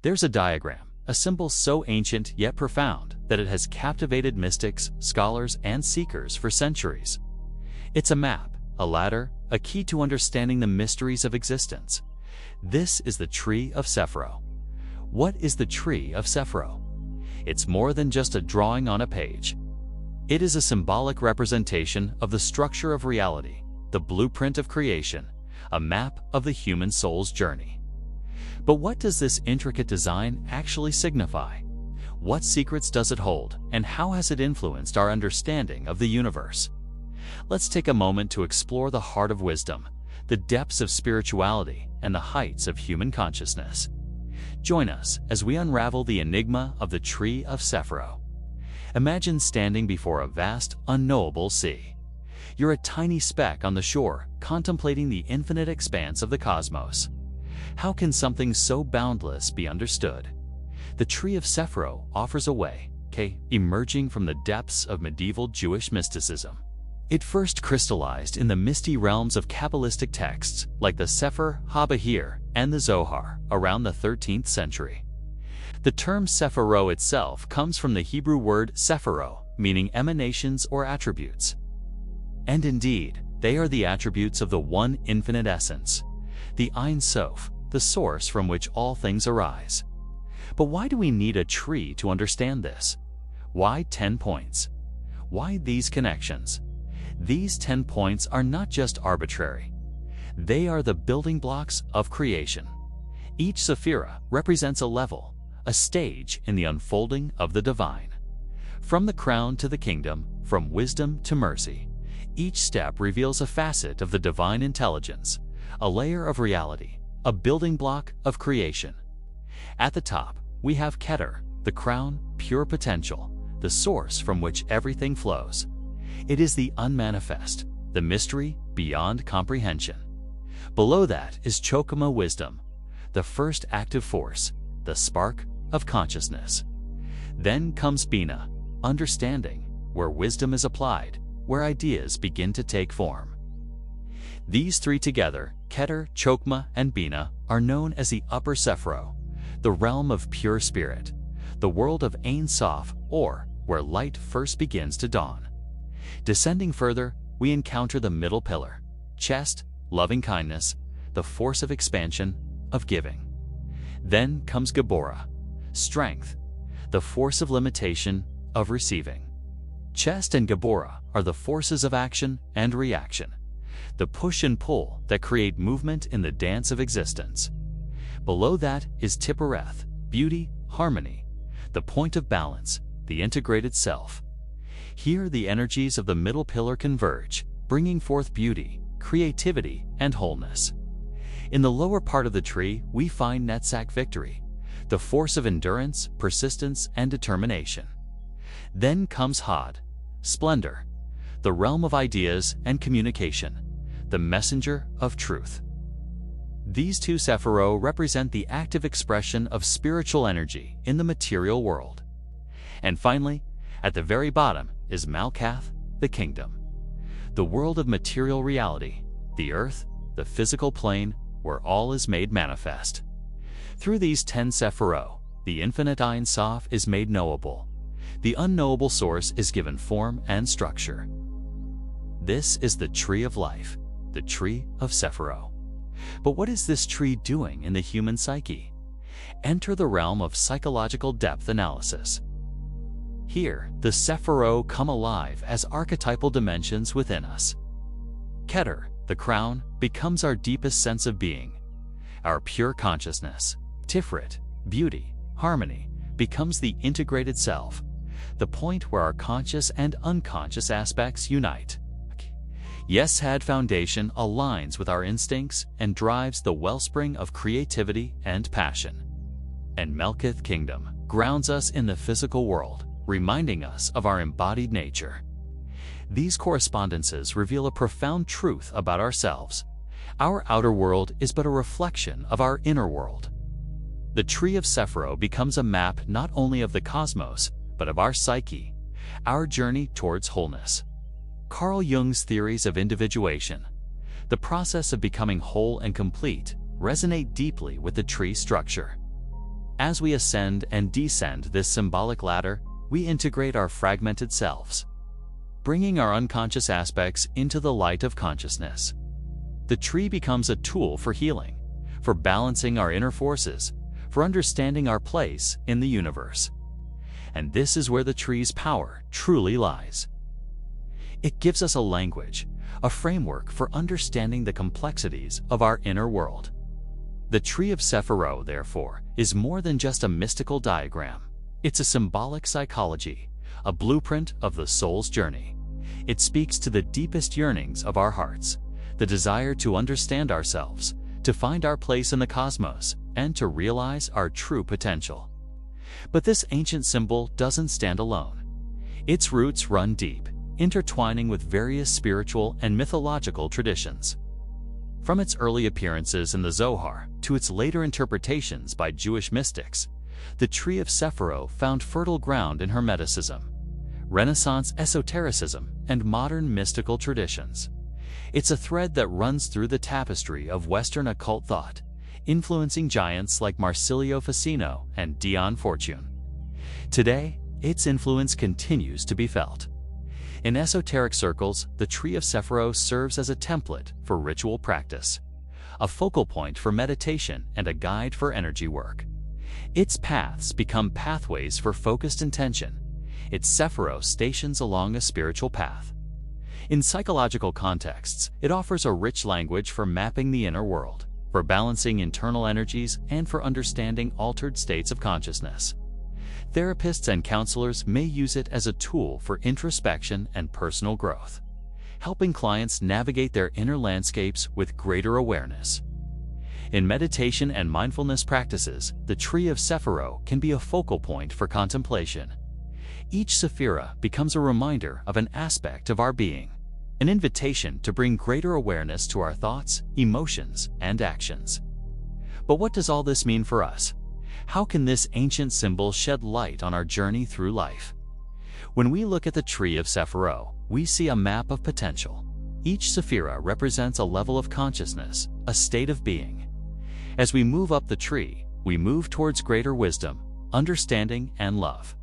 There's a diagram, a symbol so ancient yet profound that it has captivated mystics, scholars, and seekers for centuries. It's a map, a ladder, a key to understanding the mysteries of existence. This is the Tree of Sefirot. What is the Tree of Sefirot? It's more than just a drawing on a page. It is a symbolic representation of the structure of reality, the blueprint of creation, a map of the human soul's journey. But what does this intricate design actually signify? What secrets does it hold, and how has it influenced our understanding of the universe? Let's take a moment to explore the heart of wisdom, the depths of spirituality, and the heights of human consciousness. Join us as we unravel the enigma of the Tree of Sefirot. Imagine standing before a vast, unknowable sea. You're a tiny speck on the shore, contemplating the infinite expanse of the cosmos. How can something so boundless be understood? The Tree of Sefirot offers a way, emerging from the depths of medieval Jewish mysticism. It first crystallized in the misty realms of Kabbalistic texts like the Sefer HaBahir and the Zohar around the 13th century. The term Sefirot itself comes from the Hebrew word Sephiro, meaning emanations or attributes. And indeed, they are the attributes of the one infinite essence, the Ein Sof, the source from which all things arise. But why do we need a tree to understand this? Why 10 points? Why these connections? These 10 points are not just arbitrary. They are the building blocks of creation. Each Sefirah represents a level, a stage in the unfolding of the divine. From the crown to the kingdom, from wisdom to mercy, each step reveals a facet of the divine intelligence, a layer of reality, a building block of creation. At the top, we have Keter, the crown, pure potential, the source from which everything flows. It is the unmanifest, the mystery beyond comprehension. Below that is Chokmah, wisdom, the first active force, the spark of consciousness. Then comes Bina, understanding, where wisdom is applied, where ideas begin to take form. These three together, Keter, Chokmah, and Bina, are known as the Upper Sefirot, the realm of pure spirit, the world of Ein Sof, or where light first begins to dawn. Descending further, we encounter the middle pillar, chest, loving kindness, the force of expansion, of giving. Then comes Geborah, strength, the force of limitation, of receiving. Chest and Geborah are the forces of action and reaction, the push and pull that create movement in the dance of existence. Below that is Tiphareth, beauty, harmony, the point of balance, the integrated self. Here the energies of the middle pillar converge, bringing forth beauty, creativity, and wholeness. In the lower part of the tree, we find Netzach, victory, the force of endurance, persistence, and determination. Then comes Hod, splendor, the realm of ideas and communication, the messenger of truth. These two Sefirot represent the active expression of spiritual energy in the material world. And finally, at the very bottom is Malkath, the kingdom, the world of material reality, the earth, the physical plane, where all is made manifest. Through these 10 Sefirot, the infinite Ein Sof is made knowable. The unknowable source is given form and structure. This is the tree of life, the Tree of Sefirot. But what is this tree doing in the human psyche? Enter the realm of psychological depth analysis. Here, the Sefirot come alive as archetypal dimensions within us. Keter, the crown, becomes our deepest sense of being, our pure consciousness. Tiferet, beauty, harmony, becomes the integrated self, the point where our conscious and unconscious aspects unite. Yeshad foundation aligns with our instincts and drives the wellspring of creativity and passion. And Melkith kingdom grounds us in the physical world, reminding us of our embodied nature. These correspondences reveal a profound truth about ourselves. Our outer world is but a reflection of our inner world. The Tree of Sefirot becomes a map not only of the cosmos, but of our psyche, our journey towards wholeness. Carl Jung's theories of individuation, the process of becoming whole and complete, resonate deeply with the tree structure. As we ascend and descend this symbolic ladder, we integrate our fragmented selves, bringing our unconscious aspects into the light of consciousness. The tree becomes a tool for healing, for balancing our inner forces, for understanding our place in the universe. And this is where the tree's power truly lies. It gives us a language, a framework for understanding the complexities of our inner world. The Tree of Sefirot, therefore, is more than just a mystical diagram. It's a symbolic psychology, a blueprint of the soul's journey. It speaks to the deepest yearnings of our hearts, the desire to understand ourselves, to find our place in the cosmos, and to realize our true potential. But this ancient symbol doesn't stand alone. Its roots run deep, intertwining with various spiritual and mythological traditions. From its early appearances in the Zohar to its later interpretations by Jewish mystics, the Tree of Sefirot found fertile ground in Hermeticism, Renaissance Esotericism, and modern mystical traditions. It's a thread that runs through the tapestry of Western occult thought, influencing giants like Marsilio Ficino and Dion Fortune. Today, its influence continues to be felt. In esoteric circles, the Tree of Sefirot serves as a template for ritual practice, a focal point for meditation, and a guide for energy work. Its paths become pathways for focused intention. Its Sefirot stations along a spiritual path. In psychological contexts, it offers a rich language for mapping the inner world, for balancing internal energies, and for understanding altered states of consciousness. Therapists and counselors may use it as a tool for introspection and personal growth, helping clients navigate their inner landscapes with greater awareness. In meditation and mindfulness practices, the Tree of Sefirot can be a focal point for contemplation. Each Sefirah becomes a reminder of an aspect of our being, an invitation to bring greater awareness to our thoughts, emotions, and actions. But what does all this mean for us? How can this ancient symbol shed light on our journey through life? When we look at the Tree of Sefirot, we see a map of potential. Each Sefirah represents a level of consciousness, a state of being. As we move up the tree, we move towards greater wisdom, understanding, and love.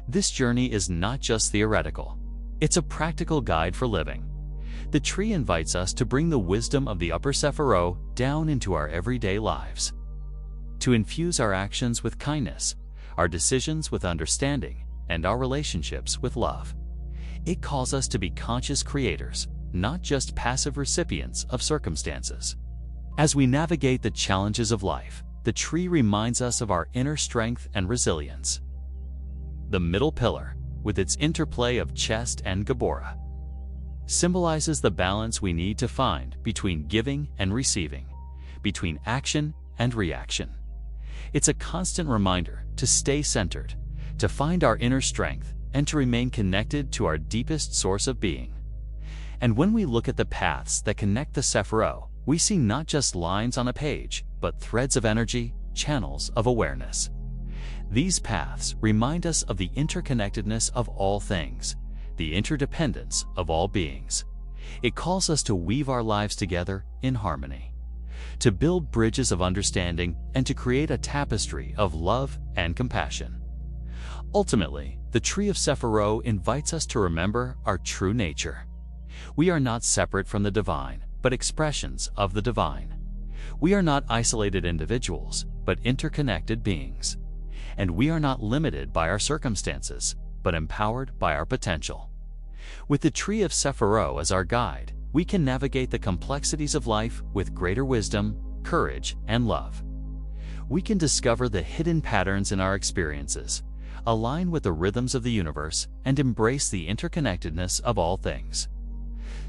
This journey is not just theoretical. It's a practical guide for living. The tree invites us to bring the wisdom of the upper Sefirot down into our everyday lives, to infuse our actions with kindness, our decisions with understanding, and our relationships with love. It calls us to be conscious creators, not just passive recipients of circumstances. As we navigate the challenges of life, the tree reminds us of our inner strength and resilience. The middle pillar, with its interplay of chest and Gabora, symbolizes the balance we need to find between giving and receiving, between action and reaction. It's a constant reminder to stay centered, to find our inner strength, and to remain connected to our deepest source of being. And when we look at the paths that connect the Sefirot, we see not just lines on a page, but threads of energy, channels of awareness. These paths remind us of the interconnectedness of all things, the interdependence of all beings. It calls us to weave our lives together in harmony, to build bridges of understanding, and to create a tapestry of love and compassion. Ultimately, the Tree of Sefirot invites us to remember our true nature. We are not separate from the divine, but expressions of the divine. We are not isolated individuals, but interconnected beings. And we are not limited by our circumstances, but empowered by our potential. With the Tree of Sefirot as our guide, we can navigate the complexities of life with greater wisdom, courage, and love. We can discover the hidden patterns in our experiences, align with the rhythms of the universe, and embrace the interconnectedness of all things.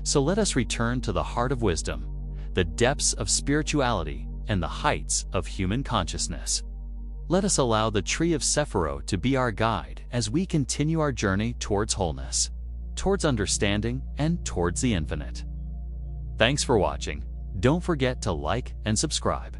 So let us return to the heart of wisdom, the depths of spirituality, and the heights of human consciousness. Let us allow the Tree of Sefirot to be our guide as we continue our journey towards wholeness, towards understanding, and towards the infinite. Thanks for watching. Don't forget to like and subscribe.